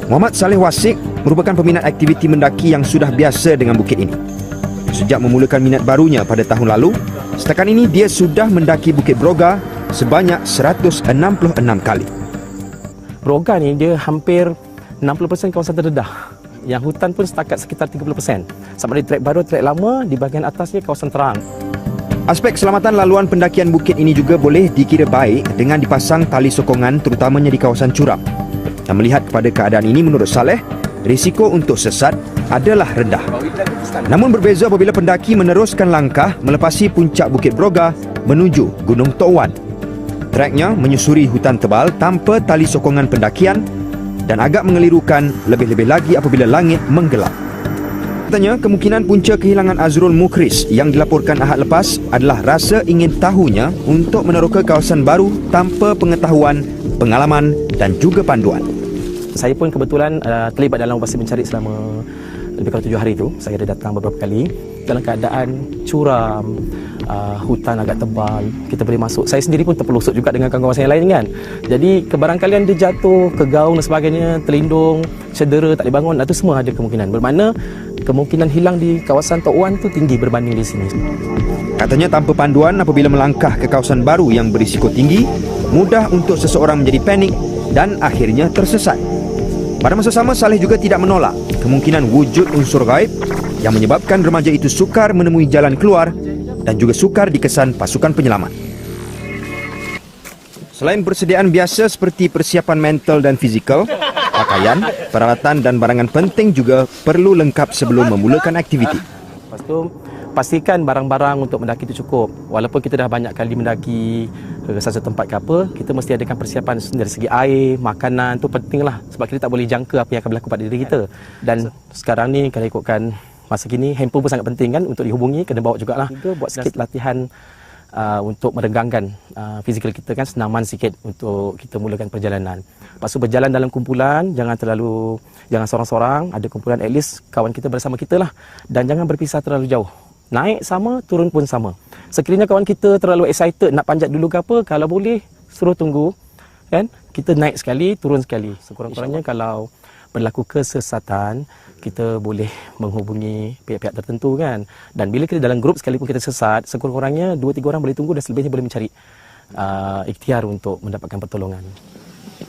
Muhammad Saleh Wasik merupakan peminat aktiviti mendaki yang sudah biasa dengan bukit ini. Sejak memulakan minat barunya pada tahun lalu, setakat ini dia sudah mendaki Bukit Broga sebanyak 166 kali. Broga ni dia hampir 60% kawasan terdedah. Yang hutan pun setakat sekitar 30%. Sama ada trek baru, trek lama, di bahagian atasnya kawasan terang. Aspek keselamatan laluan pendakian bukit ini juga boleh dikira baik dengan dipasang tali sokongan terutamanya di kawasan curam. Dan melihat kepada keadaan ini, menurut Saleh, risiko untuk sesat adalah rendah. Namun berbeza apabila pendaki meneruskan langkah melepasi puncak Bukit Broga menuju Gunung Tok Wan. Treknya menyusuri hutan tebal tanpa tali sokongan pendakian dan agak mengelirukan, lebih-lebih lagi apabila langit menggelap. Katanya, kemungkinan punca kehilangan Azrul Mukris yang dilaporkan Ahad lepas adalah rasa ingin tahunya untuk meneroka kawasan baru tanpa pengetahuan, pengalaman dan juga panduan. Saya pun kebetulan terlibat dalam operasi mencari selama lebih kurang 7 hari itu. Saya ada datang beberapa kali dalam keadaan curam, hutan agak tebal. Kita boleh masuk. Saya sendiri pun terpelosok juga dengan kawan-kawan saya lain kan. Jadi kebarangkalian dia jatuh, kegaung dan sebagainya, terlindung, cedera, tak boleh bangun, itu semua ada kemungkinan. Bermakna kemungkinan hilang di kawasan Tok Wan tu tinggi berbanding di sini. Katanya tanpa panduan apabila melangkah ke kawasan baru yang berisiko tinggi, mudah untuk seseorang menjadi panik dan akhirnya tersesat. Pada masa sama, Saleh juga tidak menolak kemungkinan wujud unsur gaib yang menyebabkan remaja itu sukar menemui jalan keluar dan juga sukar dikesan pasukan penyelamat. Selain persediaan biasa seperti persiapan mental dan fizikal, pakaian, peralatan dan barangan penting juga perlu lengkap sebelum memulakan aktiviti. Lepas tu, pastikan barang-barang untuk mendaki itu cukup. Walaupun kita dah banyak kali mendaki ke satu tempat ke apa, kita mesti adakan persiapan dari segi air, makanan, tu pentinglah. Sebab kita tak boleh jangka apa yang akan berlaku pada diri kita. Dan sekarang ni kalau ikutkan masa kini, handphone pun sangat penting kan untuk dihubungi, kena bawa jugalah. Juga buat sikit latihan untuk merenggangkan fizikal kita kan, senaman sikit untuk kita mulakan perjalanan. Lepas tu berjalan dalam kumpulan, jangan seorang-seorang, ada kumpulan at least kawan kita bersama kita lah. Dan jangan berpisah terlalu jauh. Naik sama, turun pun sama. Sekiranya kawan kita terlalu excited nak panjat dulu ke apa, kalau boleh suruh tunggu kan, kita naik sekali, turun sekali. Sekurang-kurangnya kalau berlaku kesesatan, kita boleh menghubungi pihak-pihak tertentu kan. Dan bila kita dalam grup sekalipun kita sesat, sekurang-kurangnya 2-3 orang boleh tunggu dan selebihnya boleh mencari ikhtiar untuk mendapatkan pertolongan.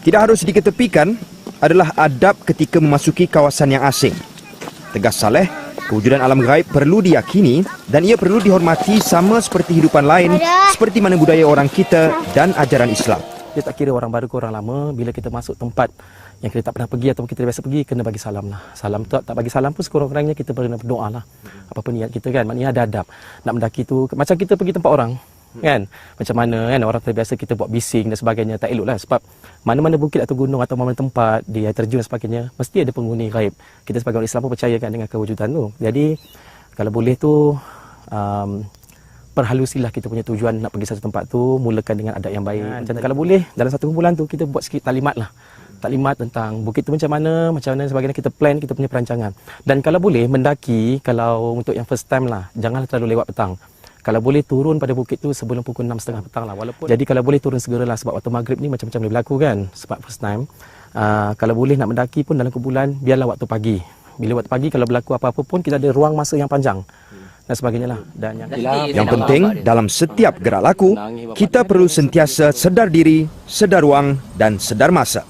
Tidak harus diketepikan adalah adab ketika memasuki kawasan yang asing. Tegas Saleh, kewujudan alam gaib perlu diyakini dan ia perlu dihormati sama seperti hidupan lain, seperti mana budaya orang kita dan ajaran Islam. Dia tak kira orang baru ke orang lama, bila kita masuk tempat yang kita tak pernah pergi atau kita biasa pergi, kena bagi salam lah. Salam tu tak bagi salam pun sekurang-kurangnya kita pernah berdoa lah. Apa niat kita kan, maknanya ada adab. Nak mendaki tu, macam kita pergi tempat orang kan, macam mana kan orang terbiasa kita buat bising dan sebagainya, tak elok lah. Sebab mana-mana bukit atau gunung atau mana-mana tempat di air terjun dan sebagainya, mesti ada penghuni gaib. Kita sebagai orang Islam pun percaya kan dengan kewujudan tu. Jadi kalau boleh tu perhalusilah kita punya tujuan nak pergi satu tempat tu, mulakan dengan adab yang baik. Macam kalau boleh dalam satu kumpulan tu kita buat sikit taklimat lah. Taklimat tentang bukit tu macam mana sebagainya, kita plan kita punya perancangan. Dan kalau boleh mendaki, kalau untuk yang first time lah, janganlah terlalu lewat petang. Kalau boleh turun pada bukit tu sebelum pukul 6.30 petang lah. Walaupun jadi kalau boleh turun segeralah, sebab waktu maghrib ni macam-macam boleh berlaku kan. Sebab first time. Kalau boleh nak mendaki pun dalam kumpulan, biarlah waktu pagi. Bila waktu pagi kalau berlaku apa-apa pun, kita ada ruang masa yang panjang dan sebagainya lah. Dan yang penting dalam setiap gerak laku, kita perlu sentiasa sedar diri, sedar ruang dan sedar masa.